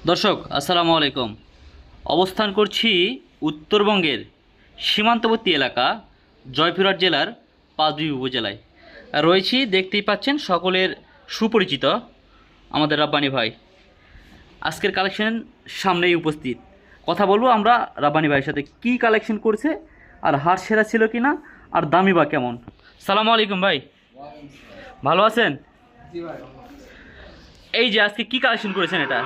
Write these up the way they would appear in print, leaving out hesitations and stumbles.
দর্শক আসসালামু আলাইকুম। অবস্থান করছি উত্তরবঙ্গের সীমান্তবর্তী এলাকা জয়পুরহাট জেলার পাঁচবিবি উপজেলায়। রয়েছি, দেখতেই পাচ্ছেন সকলের সুপরিচিত আমাদের রাব্বানি ভাই। আজকের কালেকশন সামনেই উপস্থিত। কথা বলবো আমরা রাব্বানি ভাইয়ের সাথে, কি কালেকশন করছে আর হাট সেরা ছিল কি না আর দামি বা কেমন। সালামু আলাইকুম ভাই, ভালো আছেন? এই যে আজকে কি কালেকশন করেছেন? এটা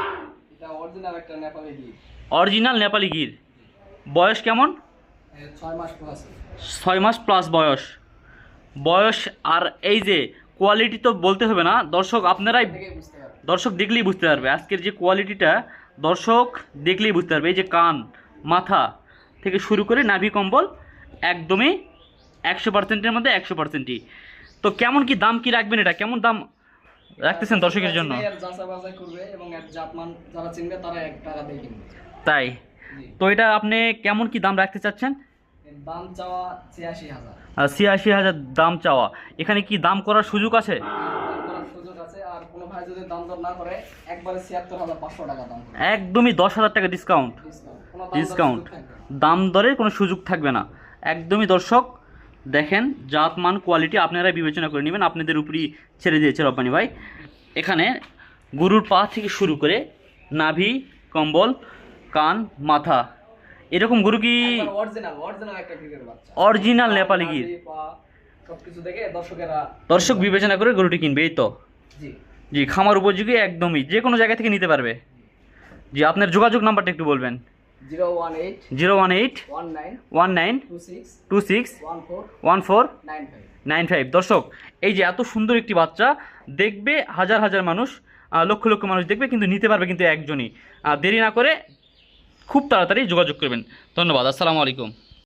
অরিজিনাল নেপালি গির। বয়স কেমন? 6 মাস প্লাস বয়স। আর এই যে কোয়ালিটি তো বলতে হবে না, দর্শক আপনারাই দর্শক দেখলেই বুঝতে পারবে আজকের যে কোয়ালিটিটা। দর্শক দেখলেই বুঝতে পারবে। এই যে কান, মাথা থেকে শুরু করে নাভি কম্বল একদমই 100%-এর মধ্যে 100%ই। তো কেমন কি দাম কি রাখবেন? এটা কেমন দাম রাখতেছেন দর্শকের জন্য? তাই তো এটা আপনি কেমন কি দাম রাখতে চাচ্ছেন? দাম চাওয়া ৮৬,০০০। ৮৬,০০০ দাম চাওয়া। এখানে কি দাম করার সুযোগ আছে? আর কোনো ভাই যদি দাম দর না করে একবারে ৭৬,৫০০ টাকা দাম করবে। একদমই ১০,০০০ টাকা ডিসকাউন্ট। দাম দরের কোনো সুযোগ থাকবে না। একদমই দর্শক দেখেন, জাত মান কোয়ালিটি আপনারা বিবেচনা করে নেবেন, আপনাদের উপরই ছেড়ে দিয়েছে রব্বানি ভাই। এখানে গরুর পা থেকে শুরু করে নাভি কম্বল, কান, মাথা, এরকম গরু কি অরিজিনাল নেপালি গির? দর্শক বিবেচনা করে গরুটি কিনবে, এই তো? জি, খামার উপযোগী একদমই, যে কোনো জায়গা থেকে নিতে পারবে। জি, আপনার যোগাযোগ নাম্বারটা একটু বলবেন। 01819261495। দর্শক এই যে এত সুন্দর একটি বাচ্চা দেখবে হাজার হাজার মানুষ, লক্ষ লক্ষ মানুষ দেখবে, কিন্তু নিতে পারবে কিন্তু একজনই। দেরি না করে খুব তাড়াতাড়ি যোগাযোগ করবেন। ধন্যবাদ, আসসালামু আলাইকুম।